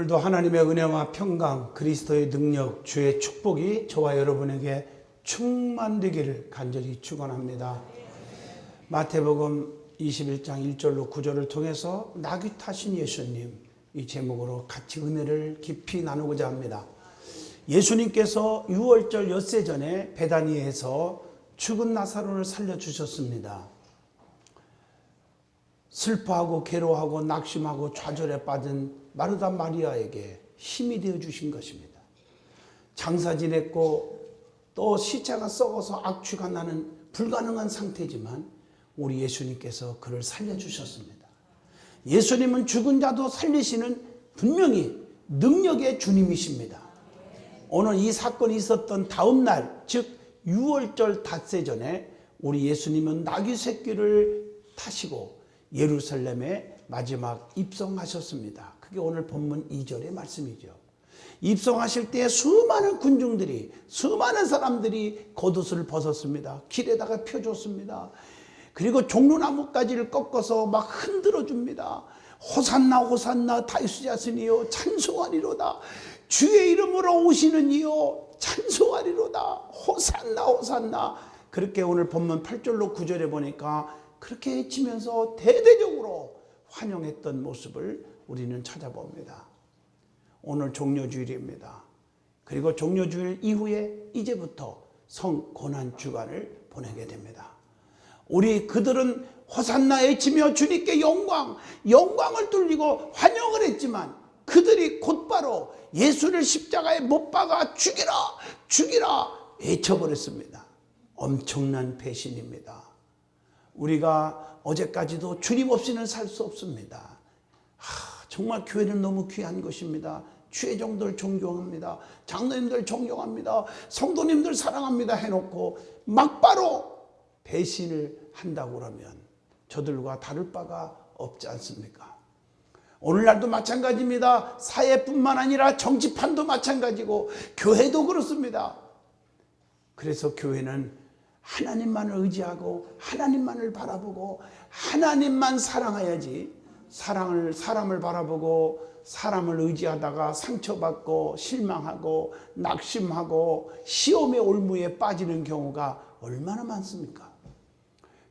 오늘도 하나님의 은혜와 평강, 그리스도의 능력, 주의 축복이 저와 여러분에게 충만되기를 간절히 축원합니다. 마태복음 21장 1절로 9절을 통해서 나귀 타신 예수님, 이 제목으로 같이 은혜를 깊이 나누고자 합니다. 예수님께서 유월절 엿새 전에 베다니에서 죽은 나사로를 살려주셨습니다. 슬퍼하고 괴로워하고 낙심하고 좌절에 빠진 마르다 마리아에게 힘이 되어 주신 것입니다. 장사 지냈고 또 시체가 썩어서 악취가 나는 불가능한 상태지만 우리 예수님께서 그를 살려주셨습니다. 예수님은 죽은 자도 살리시는 분명히 능력의 주님이십니다. 오늘 이 사건이 있었던 다음 날, 즉 유월절 닷새 전에 우리 예수님은 나귀 새끼를 타시고 예루살렘에 마지막 입성하셨습니다. 그게 오늘 본문 2절의 말씀이죠. 입성하실 때 수많은 군중들이, 수많은 사람들이 겉옷을 벗었습니다. 길에다가 펴줬습니다. 그리고 종려나무가지를 꺾어서 막 흔들어 줍니다. 호산나 호산나 다윗의 자손이여 찬송하리로다. 주의 이름으로 오시는 이여 찬송하리로다. 호산나 호산나. 그렇게 오늘 본문 8절로 9절에 보니까 그렇게 외치면서 대대적으로 환영했던 모습을 우리는 찾아봅니다. 오늘 종려주일입니다. 그리고 종려주일 이후에 이제부터 성고난주간을 보내게 됩니다. 우리 그들은 호산나 외치며 주님께 영광을 돌리고 환영을 했지만 그들이 곧바로 예수를 십자가에 못 박아 죽이라 외쳐버렸습니다. 엄청난 배신입니다. 우리가 어제까지도 주님 없이는 살 수 없습니다. 정말 교회는 너무 귀한 것입니다. 주의종들 존경합니다. 장로님들 존경합니다. 성도님들 사랑합니다 해놓고 막바로 배신을 한다고 그러면 저들과 다를 바가 없지 않습니까? 오늘날도 마찬가지입니다. 사회뿐만 아니라 정치판도 마찬가지고 교회도 그렇습니다. 그래서 교회는 하나님만을 의지하고 하나님만을 바라보고 하나님만 사랑해야지, 사람을 바라보고 사람을 의지하다가 상처받고 실망하고 낙심하고 시험의 올무에 빠지는 경우가 얼마나 많습니까?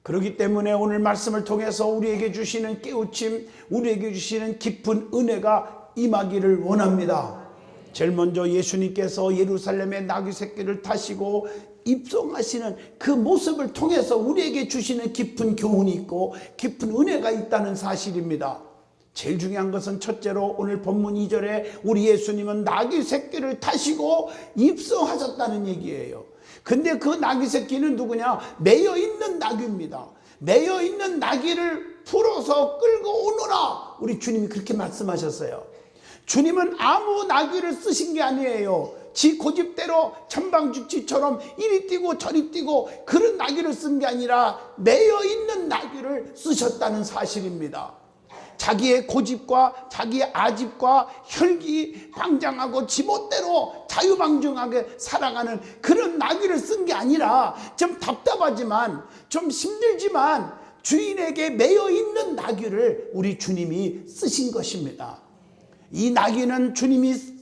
그렇기 때문에 오늘 말씀을 통해서 우리에게 주시는 깨우침, 우리에게 주시는 깊은 은혜가 임하기를 원합니다. 제일 먼저 예수님께서 예루살렘에 나귀 새끼를 타시고 입성하시는 그 모습을 통해서 우리에게 주시는 깊은 교훈이 있고 깊은 은혜가 있다는 사실입니다. 제일 중요한 것은 첫째로 오늘 본문 2절에 우리 예수님은 나귀 새끼를 타시고 입성하셨다는 얘기예요. 근데 그 나귀 새끼는 누구냐? 매여 있는 나귀입니다. 매여 있는 나귀를 풀어서 끌고 오너라. 우리 주님이 그렇게 말씀하셨어요. 주님은 아무 나귀를 쓰신 게 아니에요. 지 고집대로 천방죽치처럼 이리 뛰고 저리 뛰고 그런 나귀를 쓴 게 아니라 매여 있는 나귀를 쓰셨다는 사실입니다. 자기의 고집과 자기의 아집과 혈기 방장하고 지멋대로 자유방종하게 살아가는 그런 나귀를 쓴 게 아니라 좀 답답하지만 좀 힘들지만 주인에게 매여 있는 나귀를 우리 주님이 쓰신 것입니다. 이 나귀는 주님이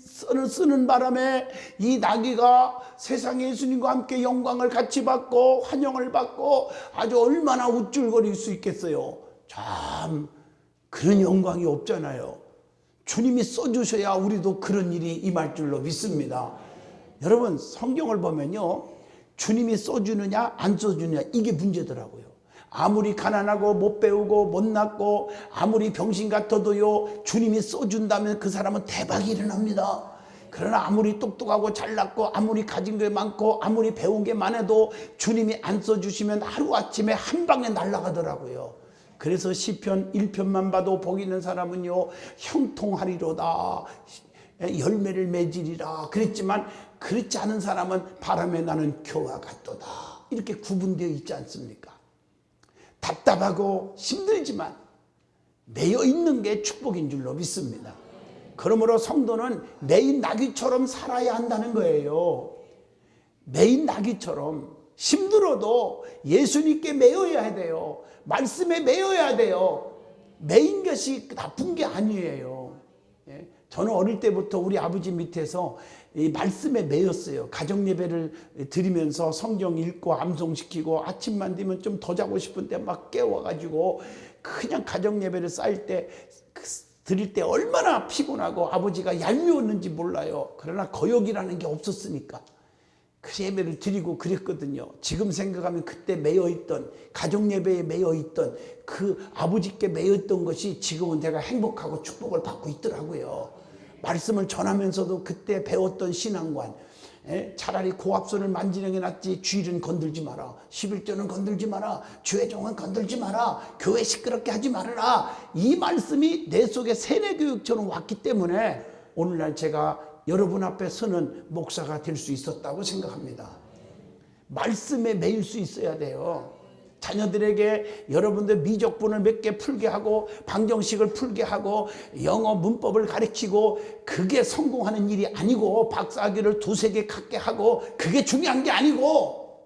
쓰는 바람에 이 나귀가 세상에 예수님과 함께 영광을 같이 받고 환영을 받고 아주 얼마나 우쭐거릴 수 있겠어요. 참 그런 영광이 없잖아요. 주님이 써주셔야 우리도 그런 일이 임할 줄로 믿습니다. 여러분 성경을 보면요, 주님이 써주느냐 안 써주느냐 이게 문제더라고요. 아무리 가난하고 못 배우고 못났고 아무리 병신 같아도요, 주님이 써준다면 그 사람은 대박이 일어납니다. 그러나 아무리 똑똑하고 잘났고 아무리 가진 게 많고 아무리 배운 게 많아도 주님이 안 써주시면 하루아침에 한 방에 날아가더라고요. 그래서 시편 1편만 봐도 복 있는 사람은요 형통하리로다, 열매를 맺으리라 그랬지만 그렇지 않은 사람은 바람에 나는 겨와 같도다 이렇게 구분되어 있지 않습니까? 답답하고 힘들지만 매여 있는 게 축복인 줄로 믿습니다. 그러므로 성도는 매인 나귀처럼 살아야 한다는 거예요. 매인 나귀처럼 힘들어도 예수님께 매여야 돼요. 말씀에 매여야 돼요. 매인 것이 나쁜 게 아니에요. 저는 어릴 때부터 우리 아버지 밑에서 이 말씀에 매였어요. 가정 예배를 드리면서 성경 읽고 암송시키고 아침만 되면 좀 더 자고 싶은 때 막 깨워가지고 그냥 가정 예배를 쌓일 때 드릴 때 얼마나 피곤하고 아버지가 얄미웠는지 몰라요. 그러나 거역이라는 게 없었으니까 그 예배를 드리고 그랬거든요. 지금 생각하면 그때 매여있던 가정 예배에 매여있던 그 아버지께 매여있던 것이 지금은 내가 행복하고 축복을 받고 있더라고요. 말씀을 전하면서도 그때 배웠던 신앙관, 차라리 고압선을 만지는 게 낫지. 주일은 건들지 마라, 11조는 건들지 마라, 주회종은 건들지 마라, 교회 시끄럽게 하지 말아라. 이 말씀이 내 속에 세뇌교육처럼 왔기 때문에 오늘날 제가 여러분 앞에 서는 목사가 될 수 있었다고 생각합니다. 말씀에 매일 수 있어야 돼요. 자녀들에게 여러분들 미적분을 몇 개 풀게 하고 방정식을 풀게 하고 영어 문법을 가르치고 그게 성공하는 일이 아니고 박사학위를 2-3개 갖게 하고 그게 중요한 게 아니고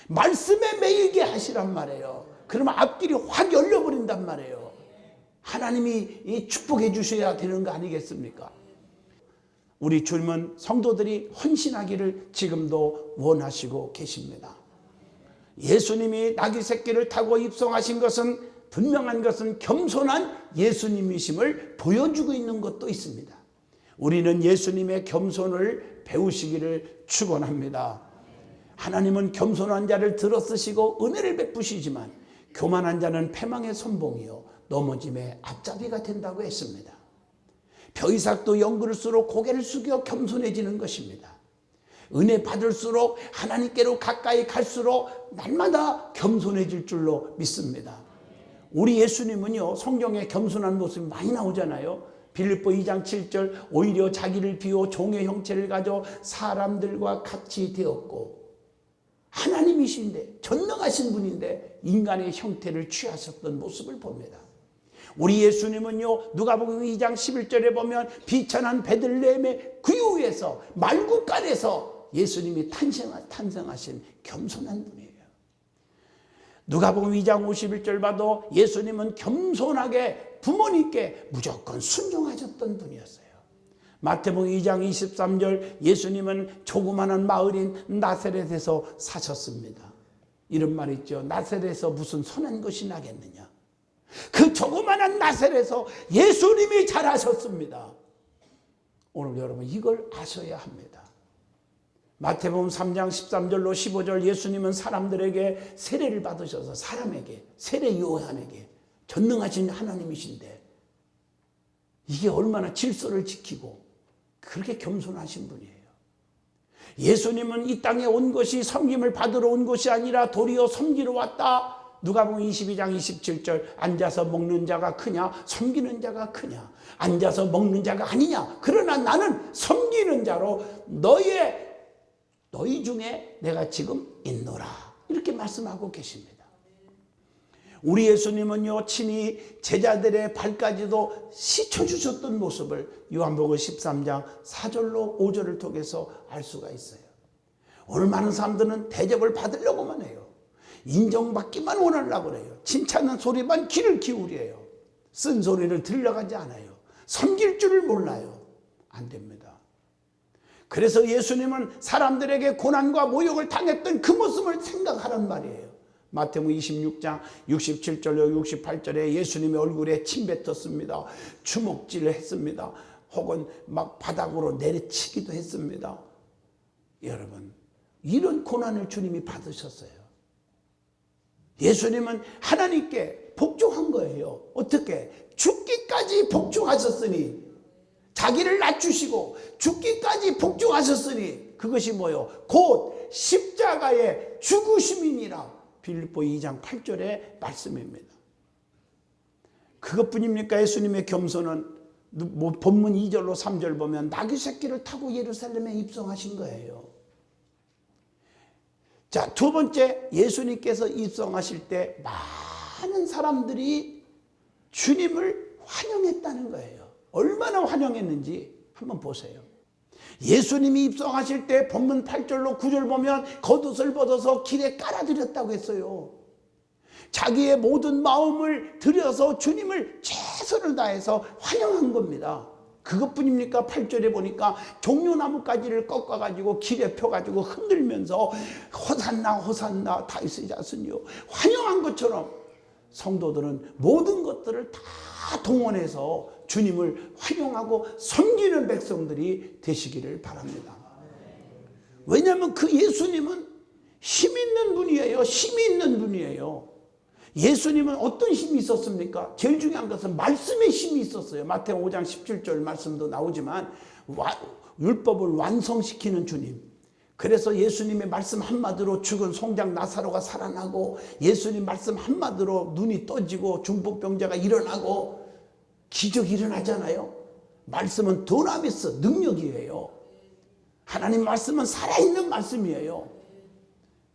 말씀에 매이게 하시란 말이에요. 그러면 앞길이 확 열려버린단 말이에요. 하나님이 축복해 주셔야 되는 거 아니겠습니까? 우리 주님은 성도들이 헌신하기를 지금도 원하시고 계십니다. 예수님이 나귀 새끼를 타고 입성하신 것은 분명한 것은 겸손한 예수님이심을 보여주고 있는 것도 있습니다. 우리는 예수님의 겸손을 배우시기를 축원합니다. 하나님은 겸손한 자를 들어쓰시고 은혜를 베푸시지만 교만한 자는 패망의 선봉이요 넘어짐의 앞잡이가 된다고 했습니다. 벼이삭도 연그를수록 고개를 숙여 겸손해지는 것입니다. 은혜 받을수록 하나님께로 가까이 갈수록 날마다 겸손해질 줄로 믿습니다. 우리 예수님은요 성경에 겸손한 모습이 많이 나오잖아요. 빌립보 2장 7절 오히려 자기를 비워 종의 형체를 가져 사람들과 같이 되었고 하나님이신데 전능하신 분인데 인간의 형태를 취하셨던 모습을 봅니다. 우리 예수님은요 누가복음 2장 11절에 보면 비천한 베들레헴의 구유에서 말구간에서 예수님이 탄생하신 겸손한 분이에요. 누가복음 2장 51절 봐도 예수님은 겸손하게 부모님께 무조건 순종하셨던 분이었어요. 마태복음 2장 23절 예수님은 조그마한 마을인 나사렛에서 사셨습니다. 이런 말 있죠. 나사렛에서 무슨 선한 것이 나겠느냐. 그 조그마한 나사렛에서 예수님이 자라셨습니다. 오늘 여러분 이걸 아셔야 합니다. 마태복음 3장 13절로 15절 예수님은 사람들에게 세례를 받으셔서 사람에게 세례 요한에게 전능하신 하나님이신데 이게 얼마나 질서를 지키고 그렇게 겸손하신 분이에요. 예수님은 이 땅에 온 것이 섬김을 받으러 온 것이 아니라 도리어 섬기러 왔다. 누가복음 22장 27절 앉아서 먹는 자가 크냐 섬기는 자가 크냐 앉아서 먹는 자가 아니냐 그러나 나는 섬기는 자로 너희 중에 내가 지금 있노라 이렇게 말씀하고 계십니다. 우리 예수님은요 친히 제자들의 발까지도 씻어주셨던 모습을 요한복음 13장 4절로 5절을 통해서 알 수가 있어요. 오늘 많은 사람들은 대접을 받으려고만 해요. 인정받기만 원하려고 해요. 칭찬하는 소리만 귀를 기울여요. 쓴 소리를 들려가지 않아요. 섬길 줄을 몰라요. 안 됩니다. 그래서 예수님은 사람들에게 고난과 모욕을 당했던 그 모습을 생각하란 말이에요. 마태복음 26장 67절로 68절에 예수님의 얼굴에 침 뱉었습니다. 주먹질을 했습니다. 혹은 막 바닥으로 내리치기도 했습니다. 여러분 이런 고난을 주님이 받으셨어요. 예수님은 하나님께 복종한 거예요. 어떻게? 죽기까지 복종하셨으니 자기를 낮추시고 죽기까지 복종하셨으니 그것이 뭐요? 곧 십자가의 죽으심이니라. 빌립보 2장 8절의 말씀입니다. 그것뿐입니까? 예수님의 겸손은 본문 2절로 3절 보면 나귀 새끼를 타고 예루살렘에 입성하신 거예요. 자, 두 번째 예수님께서 입성하실 때 많은 사람들이 주님을 환영했다는 거예요. 얼마나 환영했는지 한번 보세요. 예수님이 입성하실 때 본문 8절로 9절 보면 겉옷을 벗어서 길에 깔아드렸다고 했어요. 자기의 모든 마음을 들여서 주님을 최선을 다해서 환영한 겁니다. 그것뿐입니까? 8절에 보니까 종려나무 가지를 꺾어가지고 길에 펴가지고 흔들면서 호산나 호산나 다윗의 자손이요 환영한 것처럼 성도들은 모든 것들을 다 동원해서 주님을 환영하고 섬기는 백성들이 되시기를 바랍니다. 왜냐하면 그 예수님은 힘 있는 분이에요. 힘이 있는 분이에요. 예수님은 어떤 힘이 있었습니까? 제일 중요한 것은 말씀의 힘이 있었어요. 마태복음 5장 17절 말씀도 나오지만 율법을 완성시키는 주님. 그래서 예수님의 말씀 한마디로 죽은 송장 나사로가 살아나고, 예수님 말씀 한마디로 눈이 떠지고 중풍병자가 일어나고 기적이 일어나잖아요. 말씀은 도나미스, 능력이에요. 하나님 말씀은 살아있는 말씀이에요.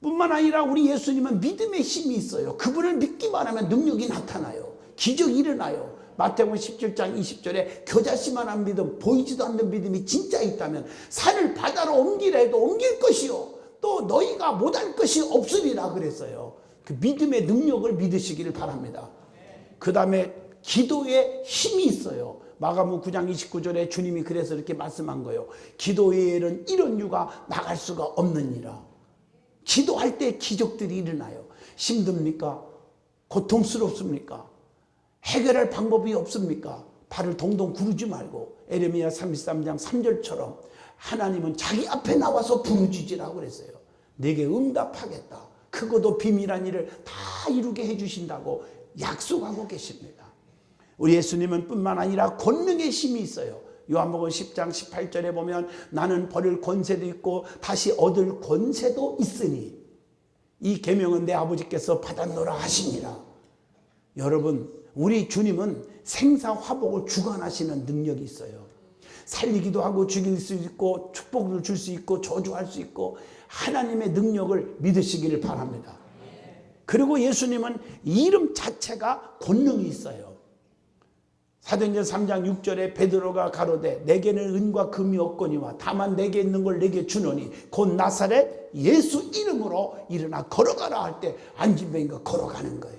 뿐만 아니라 우리 예수님은 믿음의 힘이 있어요. 그분을 믿기만 하면 능력이 나타나요. 기적이 일어나요. 마태복음 17장 20절에 겨자씨만한 믿음, 보이지도 않는 믿음이 진짜 있다면 산을 바다로 옮기라 해도 옮길 것이요 또 너희가 못할 것이 없으리라 그랬어요. 그 믿음의 능력을 믿으시기를 바랍니다. 그 다음에 기도에 힘이 있어요. 마가복음 9장 29절에 주님이 그래서 이렇게 말씀한 거예요. 기도에는 이런 유가 나갈 수가 없느니라. 기도할 때 기적들이 일어나요. 힘듭니까? 고통스럽습니까? 해결할 방법이 없습니까? 발을 동동 구르지 말고 에레미야 33장 3절처럼 하나님은 자기 앞에 나와서 부르짖으라고 그랬어요. 내게 응답하겠다. 크고도 비밀한 일을 다 이루게 해주신다고 약속하고 계십니다. 우리 예수님은 뿐만 아니라 권능의 힘이 있어요. 요한복음 10장 18절에 보면 나는 버릴 권세도 있고 다시 얻을 권세도 있으니 이 계명은 내 아버지께서 받았노라 하시니라. 여러분, 우리 주님은 생사화복을 주관하시는 능력이 있어요. 살리기도 하고 죽일 수 있고 축복을 줄 수 있고 저주할 수 있고 하나님의 능력을 믿으시기를 바랍니다. 그리고 예수님은 이름 자체가 권능이 있어요. 사도행전 3장 6절에 베드로가 가로되 내게는 은과 금이 없거니와 다만 내게 있는 걸 내게 주노니 곧 나사렛 예수 이름으로 일어나 걸어가라 할 때 안진뱅이가 걸어가는 거예요.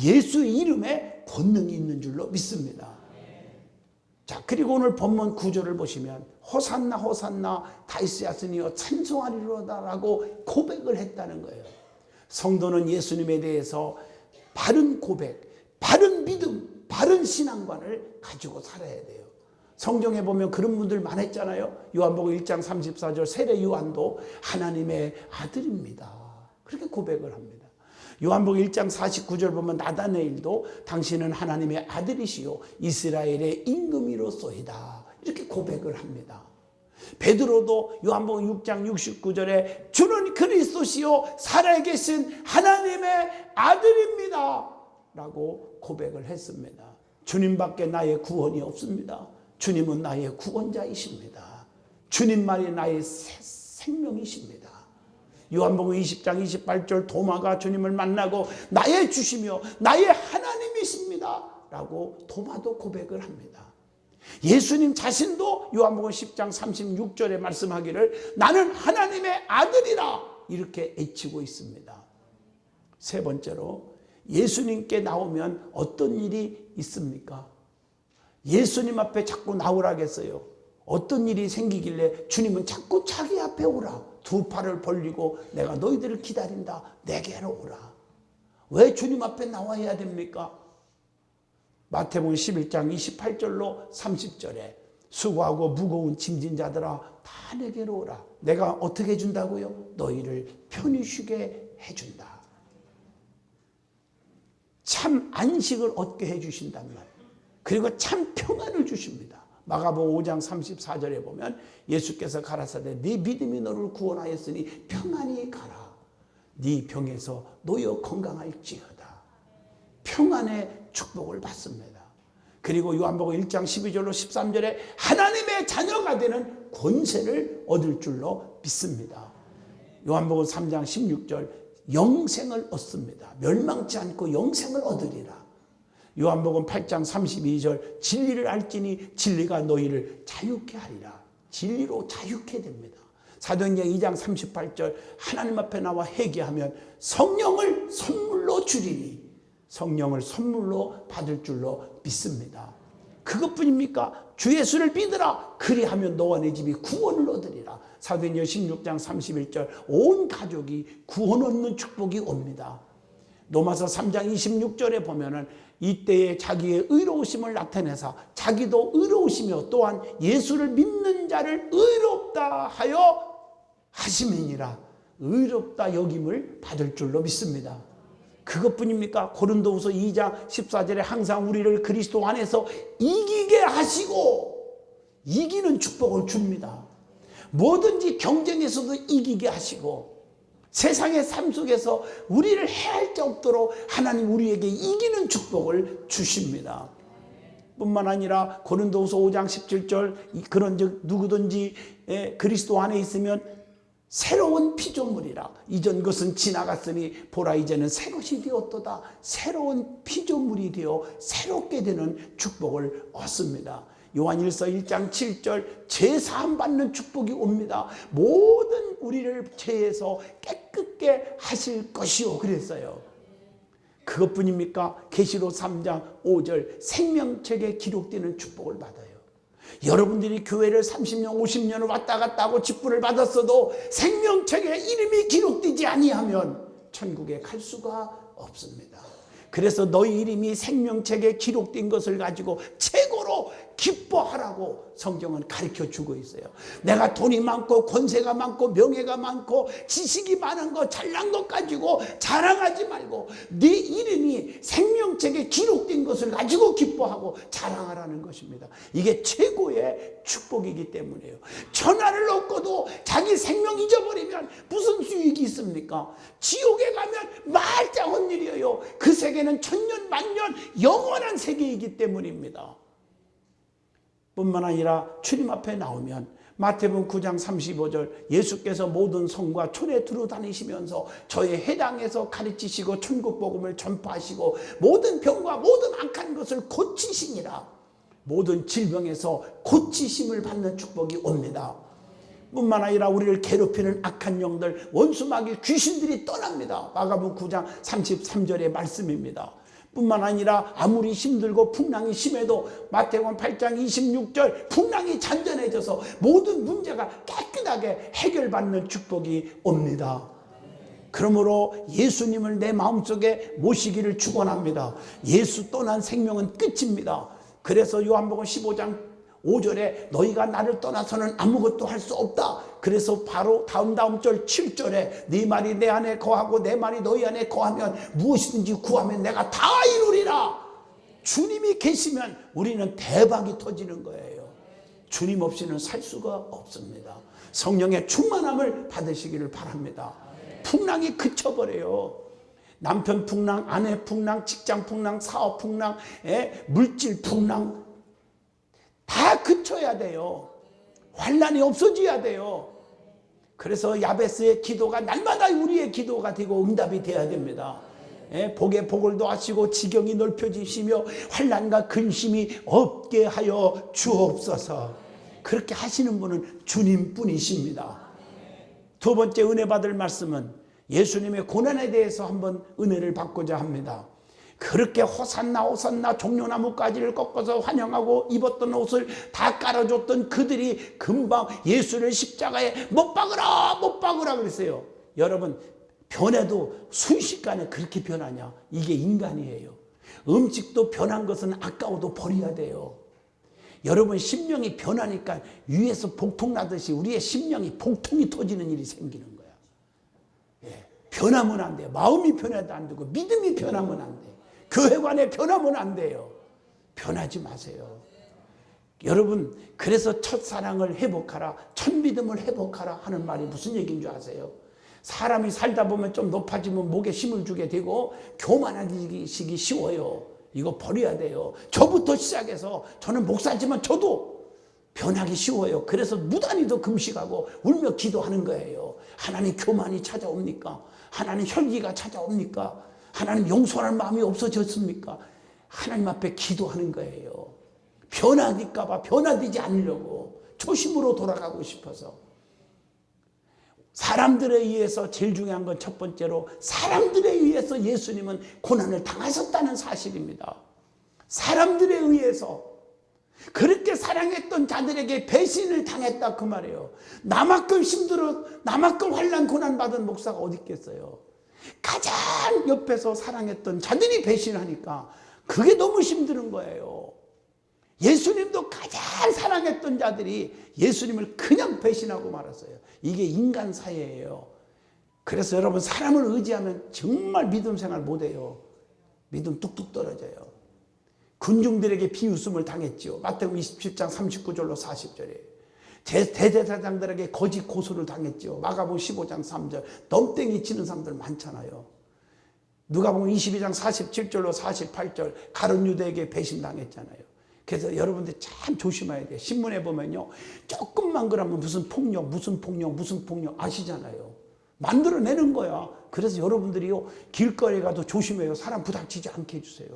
예수 이름에 권능이 있는 줄로 믿습니다. 자, 그리고 오늘 본문 9절을 보시면 호산나 호산나 다윗의 자손이여 찬송하리로다라고 고백을 했다는 거예요. 성도는 예수님에 대해서 바른 고백, 바른 믿음, 바른 신앙관을 가지고 살아야 돼요. 성경에 보면 그런 분들 많았잖아요. 요한복음 1장 34절 세례 요한도 하나님의 아들입니다. 그렇게 고백을 합니다. 요한복음 1장 49절 보면 나다네일도 당신은 하나님의 아들이시요 이스라엘의 임금이로소이다. 이렇게 고백을 합니다. 베드로도 요한복음 6장 69절에 주는 그리스도시요 살아계신 하나님의 아들입니다 라고 고백을 했습니다. 주님밖에 나의 구원이 없습니다. 주님은 나의 구원자이십니다. 주님만이 나의 생명이십니다. 요한복음 20장 28절 도마가 주님을 만나고 나의 주시며 나의 하나님이십니다 라고 도마도 고백을 합니다. 예수님 자신도 요한복음 10장 36절에 말씀하기를 나는 하나님의 아들이라 이렇게 외치고 있습니다. 세 번째로 예수님께 나오면 어떤 일이 있습니까? 예수님 앞에 자꾸 나오라겠어요. 어떤 일이 생기길래 주님은 자꾸 자기 앞에 오라. 두 팔을 벌리고 내가 너희들을 기다린다. 내게로 오라. 왜 주님 앞에 나와야 됩니까? 마태복음 11장 28절로 30절에 수고하고 무거운 짐진 자들아 다 내게로 오라. 내가 어떻게 해준다고요? 너희를 편히 쉬게 해준다. 참 안식을 얻게 해주신단 말이에요. 그리고 참 평안을 주십니다. 마가복음 5장 34절에 보면 예수께서 가라사대 네 믿음이 너를 구원하였으니 평안히 가라. 네 병에서 놓여 건강할지어다. 평안의 축복을 받습니다. 그리고 요한복음 1장 12절로 13절에 하나님의 자녀가 되는 권세를 얻을 줄로 믿습니다. 요한복음 3장 16절 영생을 얻습니다. 멸망치 않고 영생을 얻으리라. 요한복음 8장 32절 진리를 알지니 진리가 너희를 자유케 하리라. 진리로 자유케 됩니다. 사도행전 2장 38절 하나님 앞에 나와 회개하면 성령을 선물로 주리니 성령을 선물로 받을 줄로 믿습니다. 그것뿐입니까? 주 예수를 믿으라. 그리하면 너와 내 집이 구원을 얻으리라. 사도행전 16장 31절 온 가족이 구원 얻는 축복이 옵니다. 로마서 3장 26절에 보면은 이때에 자기의 의로우심을 나타내사 자기도 의로우시며 또한 예수를 믿는 자를 의롭다 하여 하심이니라. 의롭다 여김을 받을 줄로 믿습니다. 그것뿐입니까? 고린도후서 2장 14절에 항상 우리를 그리스도 안에서 이기게 하시고 이기는 축복을 줍니다. 뭐든지 경쟁에서도 이기게 하시고 세상의 삶 속에서 우리를 해할 자 없도록 하나님 우리에게 이기는 축복을 주십니다. 뿐만 아니라 고린도후서 5장 17절 그런즉 누구든지 그리스도 안에 있으면 새로운 피조물이라. 이전 것은 지나갔으니 보라 이제는 새 것이 되었도다. 새로운 피조물이 되어 새롭게 되는 축복을 얻습니다. 요한일서 1장 7절 제사함 받는 축복이 옵니다. 모든 우리를 죄에서 깨끗게 하실 것이요 그랬어요. 그것뿐입니까? 계시록 3장 5절 생명책에 기록되는 축복을 받아요. 여러분들이 교회를 30년 50년을 왔다 갔다 하고 직분을 받았어도 생명책에 이름이 기록되지 아니하면 천국에 갈 수가 없습니다. 그래서 너희 이름이 생명책에 기록된 것을 가지고 최고로 기뻐하라고 성경은 가르쳐주고 있어요. 내가 돈이 많고 권세가 많고 명예가 많고 지식이 많은 거 잘난 것 가지고 자랑하지 말고 네 이름이 생명책에 기록된 것을 가지고 기뻐하고 자랑하라는 것입니다. 이게 최고의 축복이기 때문에요. 천하를 얻고도 자기 생명 잊어버리면 무슨 수익이 있습니까? 지옥에 가면 말짱한 일이에요. 그 세계는 천년 만년 영원한 세계이기 때문입니다. 뿐만 아니라 주님 앞에 나오면 마태복음 9장 35절 예수께서 모든 성과 촌에 두루 다니시면서 저의 해당에서 가르치시고 천국 복음을 전파하시고 모든 병과 모든 악한 것을 고치시니라. 모든 질병에서 고치심을 받는 축복이 옵니다. 뿐만 아니라 우리를 괴롭히는 악한 영들 원수마귀 귀신들이 떠납니다. 마가복음 9장 33절의 말씀입니다. 뿐만 아니라 아무리 힘들고 풍랑이 심해도 마태복음 8장 26절 풍랑이 잔잔해져서 모든 문제가 깨끗하게 해결받는 축복이 옵니다. 그러므로 예수님을 내 마음속에 모시기를 축원합니다. 예수 떠난 생명은 끝입니다. 그래서 요한복음 15장 5절에 너희가 나를 떠나서는 아무것도 할 수 없다. 그래서 바로 다음 절 7절에 네 말이 내 안에 거하고 내 말이 너희 안에 거하면 무엇이든지 구하면 내가 다 이루리라. 주님이 계시면 우리는 대박이 터지는 거예요. 주님 없이는 살 수가 없습니다. 성령의 충만함을 받으시기를 바랍니다. 풍랑이 그쳐버려요. 남편 풍랑, 아내 풍랑, 직장 풍랑, 사업 풍랑, 물질 풍랑 다 그쳐야 돼요. 환난이 없어져야 돼요. 그래서 야베스의 기도가 날마다 우리의 기도가 되고 응답이 돼야 됩니다. 복에 복을 더하시고 지경이 넓혀지시며 환난과 근심이 없게 하여 주옵소서. 그렇게 하시는 분은 주님뿐이십니다. 두 번째 은혜 받을 말씀은 예수님의 고난에 대해서 한번 은혜를 받고자 합니다. 그렇게 호산나 호산나 종려나무가지를 꺾어서 환영하고 입었던 옷을 다 깔아줬던 그들이 금방 예수를 십자가에 못 박으라 못 박으라 그랬어요. 여러분 변해도 순식간에 그렇게 변하냐? 이게 인간이에요. 음식도 변한 것은 아까워도 버려야 돼요. 여러분 심령이 변하니까 위에서 복통 나듯이 우리의 심령이 복통이 터지는 일이 생기는 거야. 변하면 안 돼요. 마음이 변해도 안 되고 믿음이 변하면 안 돼요. 교회관에 변하면 안 돼요. 변하지 마세요. 여러분 그래서 첫사랑을 회복하라, 첫믿음을 회복하라 하는 말이 무슨 얘기인 줄 아세요? 사람이 살다 보면 좀 높아지면 목에 힘을 주게 되고 교만해지기 쉬워요. 이거 버려야 돼요. 저부터 시작해서 저는 목사지만 저도 변하기 쉬워요. 그래서 무단히도 금식하고 울며 기도하는 거예요. 하나님 교만이 찾아옵니까? 하나님 혈기가 찾아옵니까? 하나님 용서할 마음이 없어졌습니까? 하나님 앞에 기도하는 거예요. 변하니까 봐 변화되지 않으려고 초심으로 돌아가고 싶어서. 사람들에 의해서 제일 중요한 건 첫 번째로 사람들에 의해서 예수님은 고난을 당하셨다는 사실입니다. 사람들에 의해서 그렇게 사랑했던 자들에게 배신을 당했다 그 말이에요. 나만큼 힘들어, 나만큼 환난 고난 받은 목사가 어디 있겠어요. 가장 옆에서 사랑했던 자들이 배신하니까 그게 너무 힘든 거예요. 예수님도 가장 사랑했던 자들이 예수님을 그냥 배신하고 말았어요. 이게 인간 사회예요. 그래서 여러분, 사람을 의지하면 정말 믿음 생활 못해요. 믿음 뚝뚝 떨어져요. 군중들에게 비웃음을 당했지요. 마태복음 27장 39절로 40절에 대제사장들에게 거짓 고소를 당했지요. 마가복음 15장 3절 덤땡이 치는 사람들 많잖아요. 누가복음 22장 47절로 48절 가룟 유다에게 배신당했잖아요. 그래서 여러분들 참 조심해야 돼요. 신문에 보면요, 조금만 그러면 무슨 폭력 아시잖아요. 만들어내는 거야. 그래서 여러분들이요, 길거리에 가도 조심해요. 사람 부닥치지 않게 해주세요.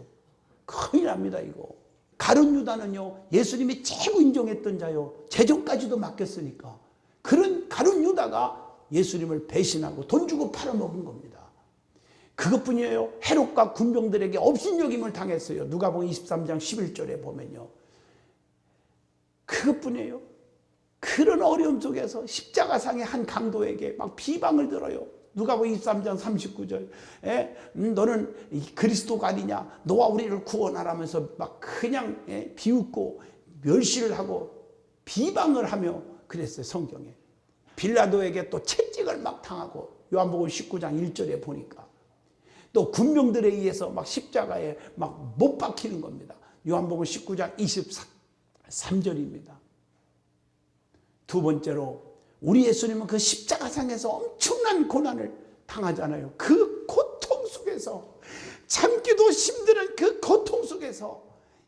큰일 납니다 이거. 가룟 유다는요, 예수님이 최고 인정했던 자요, 재정까지도 맡겼으니까 그런 가룟 유다가 예수님을 배신하고 돈 주고 팔아먹은 겁니다. 그것뿐이에요. 헤롯과 군병들에게 업신여김을 당했어요. 누가복음 23장 11절에 보면요, 그것뿐이에요. 그런 어려움 속에서 십자가상의 한 강도에게 막 비방을 들어요. 누가복음 23장 39절 너는 그리스도가 아니냐, 너와 우리를 구원하라면서 막 그냥 비웃고 멸시를 하고 비방을 하며 그랬어요. 성경에 빌라도에게 또 채찍을 막 당하고, 요한복음 19장 1절에 보니까 또 군병들에 의해서 막 십자가에 막 못 박히는 겁니다. 요한복음 19장 23절입니다. 두 번째로, 우리 예수님은 그 십자가상에서 엄청난 고난을 당하잖아요. 그 고통 속에서, 참기도 힘든 그 고통 속에서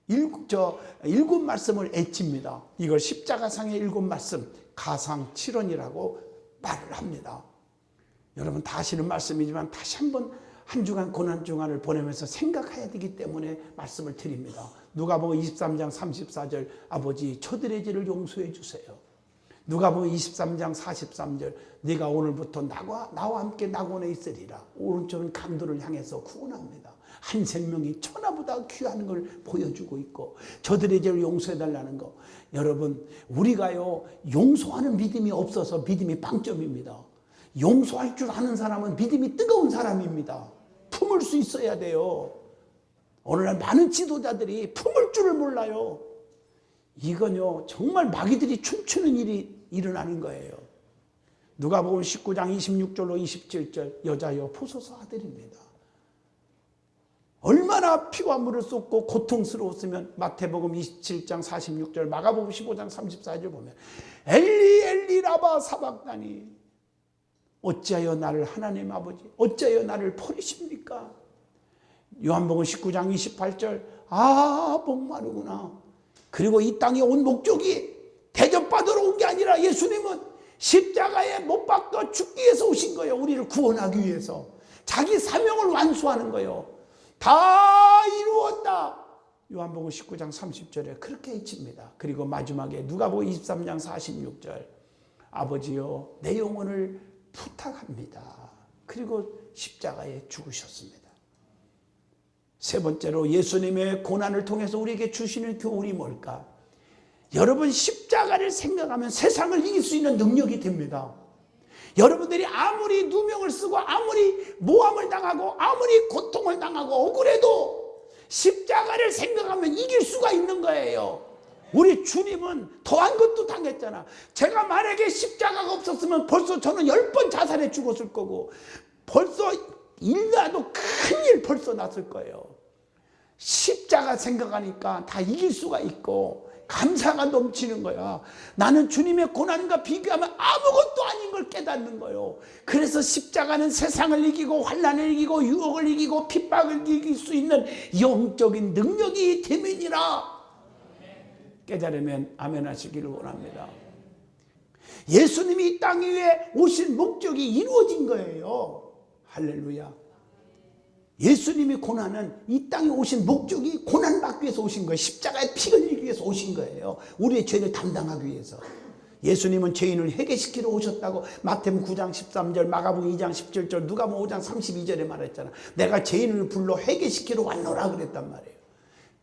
일곱 말씀을 애칩니다. 이걸 십자가상의 일곱 말씀, 가상 7원이라고 말을 합니다. 여러분 다 아시는 말씀이지만 다시 한번 한 주간 고난 주간을 보내면서 생각해야 되기 때문에 말씀을 드립니다. 누가복음 23장 34절, 아버지 저들의 죄를 용서해 주세요. 누가복음 23장 43절, 네가 오늘부터 나와 함께 낙원에 있으리라. 오른쪽은 강도를 향해서 구원합니다. 한 생명이 천하보다 귀한 걸 보여주고 있고, 저들의 죄를 용서해 달라는 거. 여러분, 우리가요, 용서하는 믿음이 없어서 믿음이 빵점입니다. 용서할 줄 아는 사람은 믿음이 뜨거운 사람입니다. 품을 수 있어야 돼요. 오늘날 많은 지도자들이 품을 줄을 몰라요. 이건요, 정말 마귀들이 춤추는 일이 일어나는 거예요. 누가복음 19장 26절로 27절, 여자여 보소서 아들입니다. 얼마나 피와 물을 쏟고 고통스러웠으면 마태복음 27장 46절, 마가복음 15장 34절 보면 엘리 엘리 라바 사박다니, 어찌하여 나를 하나님 아버지, 어찌하여 나를 버리십니까? 요한복음 19장 28절, 아 목마르구나. 그리고 이 땅에 온 목적이 대접받으러 온 게 아니라 예수님은 십자가에 못 박혀 죽기 위해서 오신 거예요. 우리를 구원하기 위해서. 자기 사명을 완수하는 거예요. 다 이루었다. 요한복음 19장 30절에 그렇게 외칩니다. 그리고 마지막에 누가복음 23장 46절, 아버지여 내 영혼을 부탁합니다. 그리고 십자가에 죽으셨습니다. 세 번째로, 예수님의 고난을 통해서 우리에게 주시는 교훈이 뭘까? 여러분, 십자가를 생각하면 세상을 이길 수 있는 능력이 됩니다. 여러분들이 아무리 누명을 쓰고 아무리 모함을 당하고 아무리 고통을 당하고 억울해도 십자가를 생각하면 이길 수가 있는 거예요. 우리 주님은 더한 것도 당했잖아. 제가 만약에 십자가가 없었으면 벌써 저는 10번 자살해 죽었을 거고, 벌써 일나도 큰일 벌써 났을 거예요. 십자가 생각하니까 다 이길 수가 있고 감사가 넘치는 거야. 나는 주님의 고난과 비교하면 아무것도 아닌 걸 깨닫는 거예요. 그래서 십자가는 세상을 이기고 환난을 이기고 유혹을 이기고 핍박을 이길 수 있는 영적인 능력이 됨이니라. 깨달으면 아멘 하시기를 원합니다. 예수님이 이 땅 위에 오신 목적이 이루어진 거예요. 할렐루야. 예수님이 고난은 이 땅에 오신 목적이 고난받기 위해서 오신 거예요. 십자가에 피 흘리기 위해서 오신 거예요. 우리의 죄를 담당하기 위해서. 예수님은 죄인을 회개시키러 오셨다고 마태복음 9장 13절, 마가복음 2장 17절, 누가복음 5장 32절에 말했잖아. 내가 죄인을 불러 회개시키러 왔노라 그랬단 말이에요.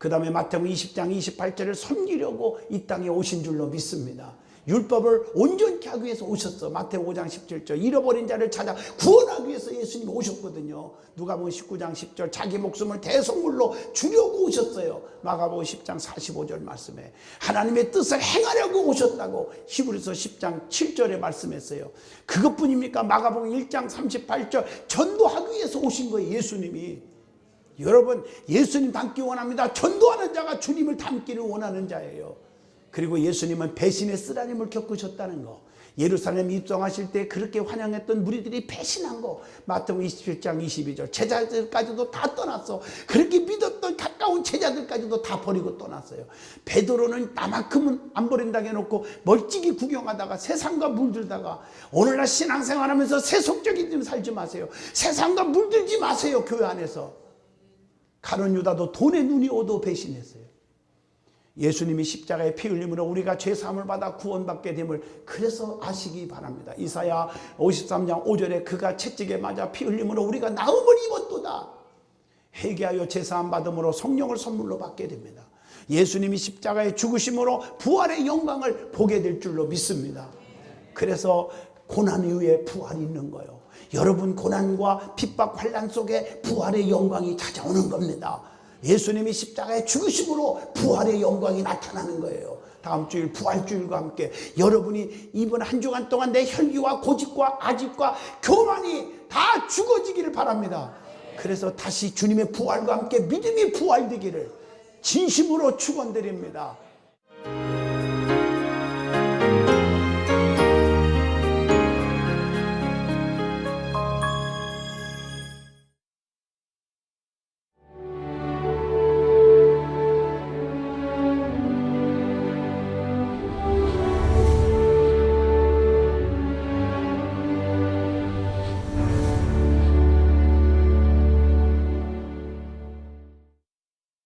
그 다음에 마태복음 20장 28절을 섬기려고 이 땅에 오신 줄로 믿습니다. 율법을 온전케 하기 위해서 오셨어. 마태복음 5장 17절 잃어버린 자를 찾아 구원하기 위해서 예수님이 오셨거든요. 누가복음 19장 10절 자기 목숨을 대속물로 주려고 오셨어요. 마가복음 10장 45절 말씀에 하나님의 뜻을 행하려고 오셨다고 히브리서 10장 7절에 말씀했어요. 그것뿐입니까? 마가복음 1장 38절 전도하기 위해서 오신 거예요. 예수님이. 여러분, 예수님 닮기 원합니다. 전도하는 자가 주님을 닮기를 원하는 자예요. 그리고 예수님은 배신의 쓰라림을 겪으셨다는 거. 예루살렘 입성하실 때 그렇게 환영했던 무리들이 배신한 거. 마태복음 27장 22절 제자들까지도 다 떠났어. 그렇게 믿었던 가까운 제자들까지도 다 버리고 떠났어요. 베드로는 나만큼은 안 버린다고 해놓고 멀찍이 구경하다가 세상과 물들다가, 오늘날 신앙생활하면서 세속적인 좀 살지 마세요. 세상과 물들지 마세요. 교회 안에서. 가룟 유다도 돈에 눈이 오도 배신했어요. 예수님이 십자가에 피 흘림으로 우리가 죄사함을 받아 구원받게 됨을 그래서 아시기 바랍니다. 이사야 53장 5절에 그가 채찍에 맞아 피 흘림으로 우리가 나음을 입었도다. 회개하여 죄사함 받음으로 성령을 선물로 받게 됩니다. 예수님이 십자가에 죽으심으로 부활의 영광을 보게 될 줄로 믿습니다. 그래서 고난 이후에 부활이 있는 거예요. 여러분, 고난과 핍박 환난 속에 부활의 영광이 찾아오는 겁니다. 예수님이 십자가에 죽으심으로 부활의 영광이 나타나는 거예요. 다음 주일 부활주일과 함께 여러분이 이번 한 주간 동안 내 혈기와 고집과 아집과 교만이 다 죽어지기를 바랍니다. 그래서 다시 주님의 부활과 함께 믿음이 부활되기를 진심으로 축원드립니다.